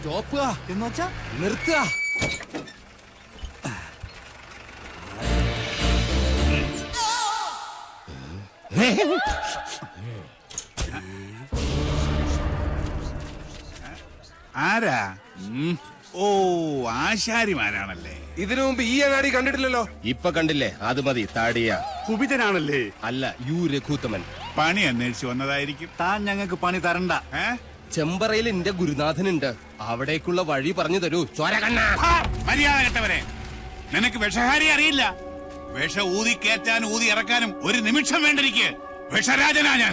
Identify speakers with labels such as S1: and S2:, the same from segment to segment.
S1: സ്റ്റോപ്പുക
S2: എന്ന് വെച്ചാ
S1: നിർത്തുക.
S3: ആരാ? ഓ, ആശാരിമാരാണല്ലേ.
S1: ഇതിനു മുമ്പ് ഈ അങ്ങാടി കണ്ടിട്ടില്ലല്ലോ.
S4: ഇപ്പൊ കണ്ടില്ലേ? അത് മതി. താടിയ
S3: കുപിതനാണല്ലേ?
S4: അല്ല, യു രഘുത്തമൻ.
S3: പണി അന്വേഷിച്ചു വന്നതായിരിക്കും.
S2: താൻ ഞങ്ങൾക്ക് പണി തരണ്ട.
S4: ചെമ്പറയിൽ എന്റെ ഗുരുനാഥനുണ്ട്. അവിടേക്കുള്ള വഴി പറഞ്ഞു തരൂ. ചോരകണ്ണ
S3: മര്യാദ കെട്ടവരെ, നിനക്ക് വിഷഹാരി അറിയില്ല. വിഷ ഊതി കയറ്റാനും ഊതി ഇറക്കാനും ഒരു നിമിഷം വേണ്ടിരിക്കെ. വിഷരാജനാ ഞാൻ.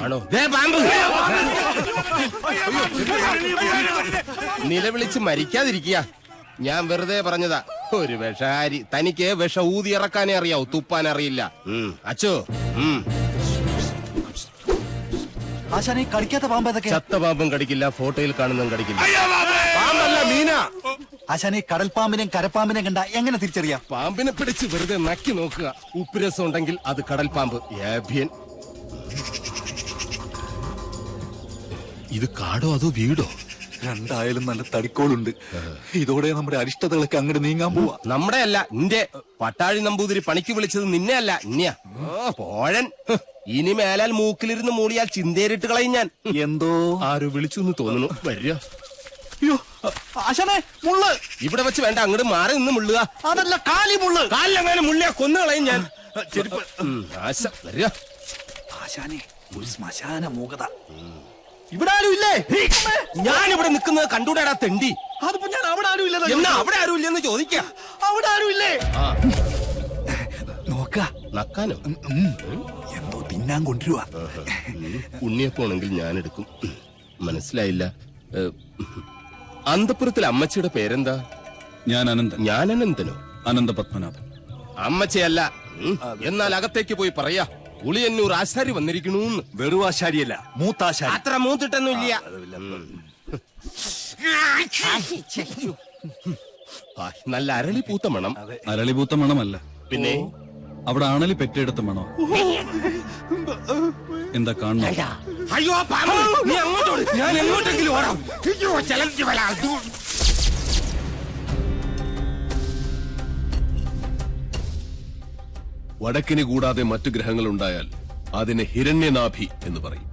S4: നിലവിളിച്ച് മരിക്കാതിരിക്കുക. ഞാൻ വെറുതെ പറഞ്ഞതാ. ഒരു വിഷഹാരി. തനിക്ക് വിഷ ഊതി ഇറക്കാനേ അറിയാവൂ, തുപ്പാൻ അറിയില്ല. അച്ചോ,
S2: ആശാനെ കടിക്കാത്ത പാമ്പ് ഏതൊക്കെ?
S4: ചത്ത പാമ്പും കടിക്കില്ല, ഫോട്ടോയിൽ കാണുന്നതും കടിക്കില്ല.
S1: പാമ്പല്ല, മീന.
S2: ആശാനെ കടൽപ്പാമ്പിനെയും കരപ്പാമ്പിനെയും കണ്ട എങ്ങനെ തിരിച്ചറിയാം?
S4: പാമ്പിനെ പിടിച്ച് വെറുതെ നക്കി നോക്കുക. ഉപ്പുരസം ഉണ്ടെങ്കിൽ അത് കടൽ പാമ്പ്. ഏഭ്യൻ. ഇത് കാടോ അതോ വീടോ?
S2: രണ്ടായാലും നല്ല തടിക്കോളുണ്ട്. ഇതോടെ നമ്മുടെ അരിഷ്ടതകളൊക്കെ അങ്ങോട്ട് നീങ്ങാൻ പോവാ.
S4: നമ്മുടെ അല്ല, നിന്റെ. പട്ടാഴി നമ്പൂതിരി പണിക്ക് വിളിച്ചത് നിന്നെ അല്ല, ഇന്നെയാ. പോഴൻ. ഇനി മേലാൽ മൂക്കിലിരുന്ന് മൂളിയാൽ ചിന്തേരിട്ട് കളയും ഞാൻ.
S2: എന്തോ
S4: ആരോ വിളിച്ചു എന്ന് തോന്നുന്നു. വരിക.
S2: അയ്യോ ആശാനെ, മുള്ള്.
S4: ഇവിടെ വെച്ച് വേണ്ട, അങ്ങോട്ട് മാറി നിന്ന് മുള്ളുക.
S2: അതല്ല, കാലി മുള്ള്.
S4: കാലിലെങ്ങാനും മുള്ളിയാ കൊന്നു കളയും ഞാൻ. ആശ വരിക.
S2: ആശാനെ, ഒരു ശ്മശാന മൂകത.
S4: ഇവിടെ ആരും ഇല്ലേ? ഞാനിവിടെ നിൽക്കുന്നത് കണ്ടൂടാ തെണ്ടി.
S2: അതിപ്പോ ഞാൻ അവിടെ ആരും ഇല്ല.
S4: എന്നാ അവിടെ ആരും ഇല്ലെന്ന് ചോദിക്കാം.
S2: അവിടെ ആരും ഇല്ലേ? നോക്ക
S4: നക്കാനോ?
S2: എന്തോ തിന്നാൻ കൊണ്ടുവരുവാ.
S4: ഉണ്ണിയപ്പോണെങ്കിൽ ഞാൻ എടുക്കും. മനസ്സിലായില്ല. അന്തപുരത്തിലെ അമ്മച്ചിയുടെ പേരെന്താ?
S5: ഞാൻ അനന്തൻ.
S4: ഞാൻ അനന്തനോ?
S5: അനന്ത പത്മനാഭൻ.
S4: അമ്മച്ചയല്ല. എന്നാൽ അകത്തേക്ക് പോയി പറയാ, ഉളിയന്നൂർ ആശാരി വന്നിരിക്കണു.
S2: വെറും ആശാരിയല്ല, മൂത്താശാരി.
S4: അത്ര മൂത്തിട്ടൊന്നുമില്ല. നല്ല അരളി പൂത്ത മണം.
S5: അരളിപൂത്ത മണമല്ല,
S4: പിന്നെ
S5: അവിടെ ആണലി പെറ്റെടുത്ത മണോ. എന്താ കാണുന്നു?
S4: അയ്യോ പാമ്പ്, നീ അങ്ങോട്ടോട്, ഞാൻ എങ്ങോട്ടെങ്കിലും ഓടാം.
S6: വടക്കിന് കൂടാതെ മറ്റു ഗ്രഹങ്ങളുണ്ടായാൽ അതിനെ ഹിരണ്യനാഭി എന്ന് പറയും.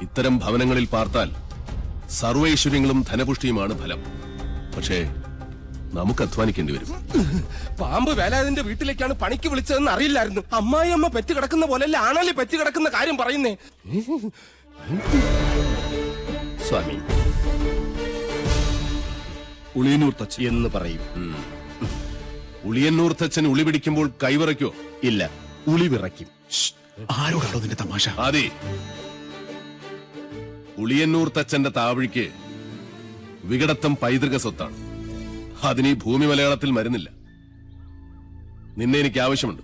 S6: ഇത്തരം ഭവനങ്ങളിൽ പാർത്താൽ സർവൈശ്വര്യങ്ങളും ധനപുഷ്ടിയുമാണ് ഫലം. പക്ഷേ നമുക്ക് അധ്വാനിക്കേണ്ടി വരും.
S4: പാമ്പ് വേലാതിന്റെ വീട്ടിലേക്കാണ് പണിക്ക് വിളിച്ചതെന്ന് അറിയില്ലായിരുന്നു. അമ്മായി അമ്മ പെറ്റ് കിടക്കുന്ന പോലെയല്ല ആണല്ലേ പെറ്റ് കിടക്കുന്ന കാര്യം പറയുന്നേ. സ്വാമി
S5: ഉളിയന്നൂർ തച്ചൻ
S4: എന്ന് പറയും.
S6: ഉളിയന്നൂർ തച്ചൻ ഉളി പിടിക്കുമ്പോൾ കൈവിറയ്ക്കോ?
S4: ഇല്ല, ഉളി വിറയ്ക്കും.
S5: ആരോടാണോ നിന്റെ തമാശ?
S6: അതെ, ഉളിയന്നൂർ തച്ചന്റെ താവഴിക്ക് വികടത്തം പൈതൃക സ്വത്താണ്. അതിന് ഈ ഭൂമി മലയാളത്തിൽ മരുന്നില്ല. നിന്നെ എനിക്ക് ആവശ്യമുണ്ട്,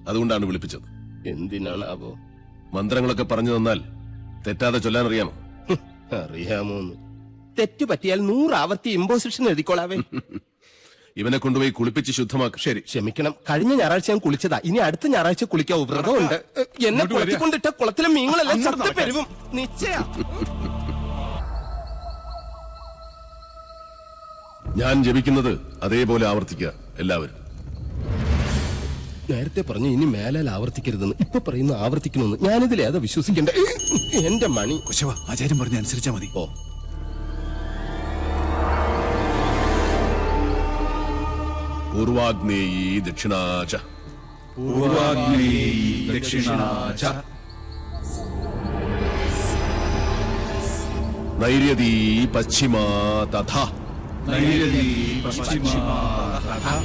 S6: അതുകൊണ്ടാണ് വിളിപ്പിച്ചത്.
S4: എന്തിനാണാവോ?
S6: മന്ത്രങ്ങളൊക്കെ പറഞ്ഞു തന്നാൽ തെറ്റാതെ ചൊല്ലാൻ അറിയാമോ?
S4: അറിയാമോന്ന്? തെറ്റു പറ്റിയാൽ 100 ആവർത്തി ഇമ്പോസിഷൻ എഴുതിക്കോളാവേ.
S6: ഇവനെ കൊണ്ടുപോയി കുളിപ്പിച്ച് ശുദ്ധമാക്കും.
S4: ശരി, ക്ഷമിക്കണം. കഴിഞ്ഞ ഞായറാഴ്ച ഞാൻ കുളിച്ചതാ. ഇനി അടുത്ത ഞായറാഴ്ച കുളിക്കാവൂ. വ്രതമുണ്ട്. എന്നെ കുളത്തിക്കൊണ്ടിട്ട കുളത്തിലെ മീനുകളെല്ലാം ചത്തു പെരുവും. നിശ്ചയ.
S6: ഞാൻ ജപിക്കുന്നത് അതേപോലെ ആവർത്തിക്കുക എല്ലാവരും.
S4: നേരത്തെ പറഞ്ഞു ഇനി മേലാൽ ആവർത്തിക്കരുതെന്ന്. ഇപ്പൊ പറയുന്ന ആവർത്തിക്കണമെന്ന്. ഞാനിതിൽ ഏതാ വിശ്വസിക്കണ്ടേ? എന്റെ മണി.
S5: കുശവ, ആചാര്യം പറഞ്ഞ അനുസരിച്ചാ മതി.
S4: ഓ,
S6: പൂർവാഗ്നേയീ ദക്ഷിണാച
S5: പൂർവാഗ്നേയീ ദക്ഷിണാച
S6: നൈര്യതീ പശ്ചിമാ തഥാ
S5: നൈര്യതീ പശ്ചിമാ തഥാ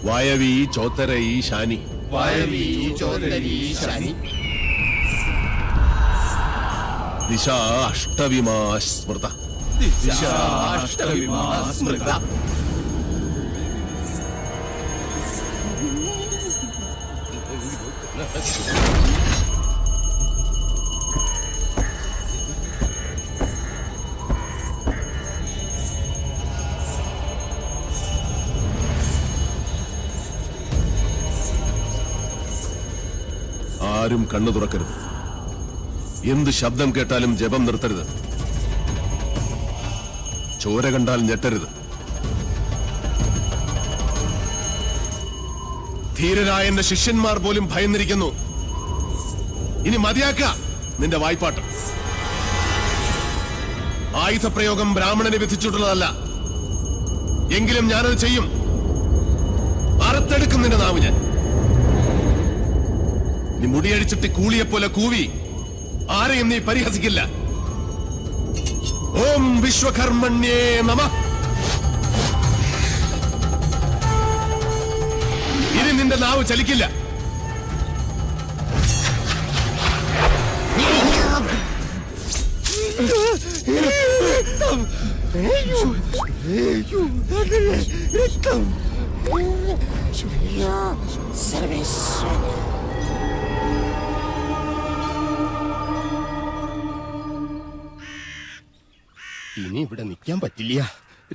S6: വായവീ ചോത്തരൈ ശാനി
S4: വായവീ ചോദരീ ശനി
S6: ദിശാ അഷ്ടവിമാ സ്മൃത
S4: അഷ്ടവിമാ സ്മൃത.
S6: ആരും കണ്ണു തുറക്കരുത്. എന്ത് ശബ്ദം കേട്ടാലും ജപം നിർത്തരുത്. ചോര കണ്ടാൽ ഞെട്ടരുത്. ധീരരായ എന്റെ ശിഷ്യന്മാർ പോലും ഭയന്നിരിക്കുന്നു. ഇനി മതിയാക്ക നിന്റെ വായ്പാട്ട്. ആയുധപ്രയോഗം ബ്രാഹ്മണനെ വിധിച്ചിട്ടുള്ളതല്ല. എങ്കിലും ഞാനത് ചെയ്യും. അറുത്തെടുക്കും നിന്റെ നാവ് ഞാൻ. നീ മുടിയഴിച്ചിട്ട് കൂളിയെപ്പോലെ കൂവി ആരെയും നീ പരിഹസിക്കില്ല. ഓം വിശ്വകർമ്മണ്യേ നമഃ. ഇനി നിന്റെ നാവ് ചലിക്കില്ല.
S4: ഇനി ഇവിടെ നിൽക്കാൻ പറ്റില്ല.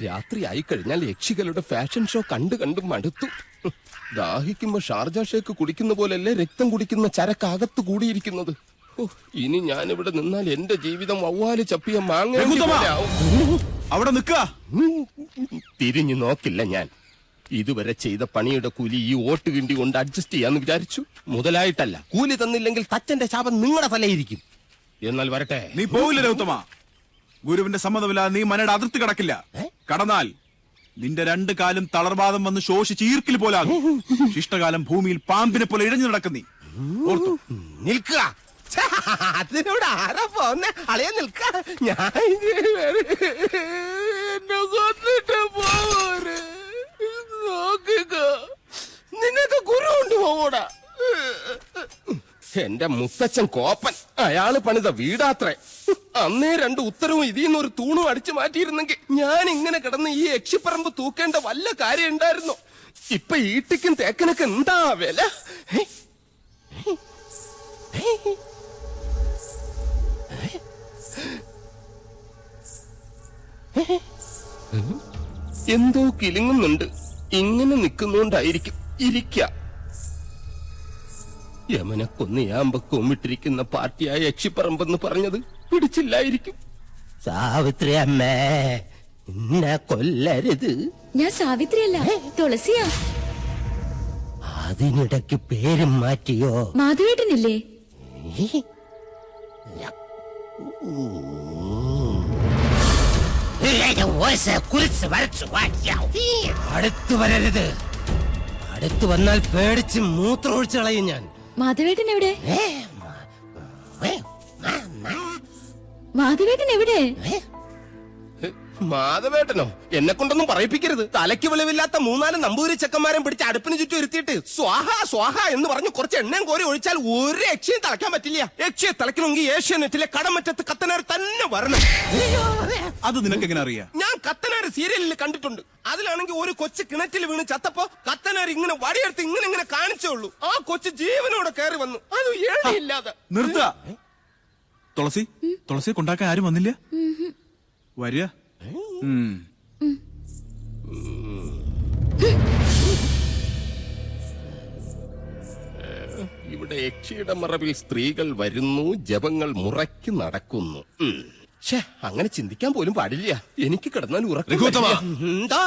S4: രാത്രി ആയി കഴിഞ്ഞാൽ യക്ഷികളുടെ ഫാഷൻ ഷോ കണ്ടു മടുത്തു. ദാഹിക്കുമ്പോ ഷാർജ ഷേക്ക് കുടിക്കുന്ന പോലല്ലേ രക്തം കുടിക്കുന്ന ചരക്കകത്ത് കൂടിയിരിക്കുന്നത്. ഇനി ഞാനിവിടെ നിന്നാൽ എന്റെ ജീവിതം വവ്വാല് ചപ്പിയ മാങ്ങ.
S5: അവിടെ നിൽക്ക.
S4: തിരിഞ്ഞു നോക്കില്ല ഞാൻ. ഇതുവരെ ചെയ്ത പണിയുടെ കൂലി ഈ ഓട്ട് കിണ്ടി കൊണ്ട് അഡ്ജസ്റ്റ് ചെയ്യാന്ന് വിചാരിച്ചു. മുതലായിട്ടല്ല. കൂലി തന്നില്ലെങ്കിൽ തച്ചന്റെ ശാപം നിങ്ങളുടെ തലയിരിക്കും. എന്നാൽ വരട്ടെ.
S5: നീ പോവില്ല രൗത്തമ. ഗുരുവിന്റെ സമ്മതമില്ലാതെ നീ മനയുടെ അതിർത്തി കടക്കില്ല. കടന്നാൽ നിന്റെ 2 കാലും തളർവാദം വന്ന് ശോഷിച്ച് ഈർക്കിൽ പോലാകും. ശിഷ്ടകാലം ഭൂമിയിൽ പാമ്പിനെ പോലെ ഇഴഞ്ഞു നടക്കുന്നീ. ഓർത്തു
S4: നിൽക്കുക. അതിനോട് ആരാ പോന്നെ? അളയെ നിൽക്ക. ഞാൻ എന്നെ കൊന്നിട്ട് പോരെ. നോക്കുക. നിനക്ക് ഗുരു കൊണ്ട് പോകൂടാ. എന്റെ മുത്തച്ഛൻ കോപ്പൻ. അയാള് പണിത വീടാത്രേ. അന്നേ 2 ഉത്തരവും ഇതിന്ന് ഒരു തൂണും അടിച്ചു മാറ്റിയിരുന്നെങ്കിൽ ഞാൻ ഇങ്ങനെ കിടന്ന് ഈ യക്ഷിപ്പറമ്പ് തൂക്കേണ്ട വല്ല കാര്യം ഉണ്ടായിരുന്നോ? ഇപ്പൊ ഈട്ടിക്കും തേക്കനൊക്കെ എന്താ വില? എന്തോ കിലുങ്ങുന്നുണ്ട്. ഇങ്ങനെ നിൽക്കുന്നോണ്ടായിരിക്കും. ഇരിക്ക. യമനെ കൊന്നിയാമ്പ കൊമ്മിട്ടിരിക്കുന്ന പാർട്ടിയായ യക്ഷിപ്പറമ്പെന്ന് പറഞ്ഞത് പിടിച്ചില്ലായിരിക്കും. സാവിത്രി അമ്മേ, എന്നെ കൊല്ലരുത്.
S7: ഞാൻ സാവിത്രിയല്ല, തുളസിയാ.
S4: അതിനിടയ്ക്ക് പേരും മാറ്റിയോ?
S7: മാധവേട്ടനില്ലേ?
S4: അടുത്തു വരരുത്. അടുത്തു വന്നാൽ പേടിച്ച് മൂത്രമൊഴിച്ചു കളയും ഞാൻ.
S7: മാധവേട്ടൻ എവിടെ? മാധവേട്ടൻ എവിടെ?
S4: മാധവേട്ടനോ? എന്നെ കൊണ്ടൊന്നും പറയിപ്പിക്കരുത്. തലയ്ക്ക് വെളിവില്ലാത്ത 3-4 നമ്പൂരി ചെക്കന്മാരെ പിടിച്ച് അടുപ്പിന് ചുറ്റും ഇരുത്തിയിട്ട് സ്വാഹ സ്വാഹ എന്ന് പറഞ്ഞ് കുറച്ച് എണ്ണയും കോരി ഒഴിച്ചാൽ ഒരു യക്ഷിയെ തളയ്ക്കാൻ പറ്റില്ല. യക്ഷിയെ തളയ്ക്കണമെങ്കിൽ ഏഷ്യാനെറ്റിലെ കടമറ്റത്ത് കത്തനാർ തന്നെ വരണം.
S5: അത് നിനക്ക് എങ്ങനെ അറിയാം?
S4: ഞാൻ കത്തനാർ സീരിയലിൽ കണ്ടിട്ടുണ്ട്. അതിലാണെങ്കിൽ ഒരു കൊച്ചു കിണറ്റിൽ വീണ് ചത്തപ്പോ കത്തനാർ ഇങ്ങനെ വടിയെടുത്ത് ഇങ്ങനെ കാണിച്ചേ ഉള്ളൂ. ആ കൊച്ചു ജീവനോടെ കയറി വന്നു. അത് ഏഴില്ലാതെ.
S5: നിർത്ത. തുളസിയെ കൊണ്ടാക്കാൻ ആരും വന്നില്ല. വരിക.
S4: ഇവിടെ യക്ഷിയുടെ മറവിൽ സ്ത്രീകൾ വരുന്നു, ജപങ്ങൾ മുറയ്ക്ക് നടക്കുന്നു. അങ്ങനെ ചിന്തിക്കാൻ പോലും പാടില്ല. എനിക്ക് കിടന്നാൽ ഉറക്കം. എന്താ?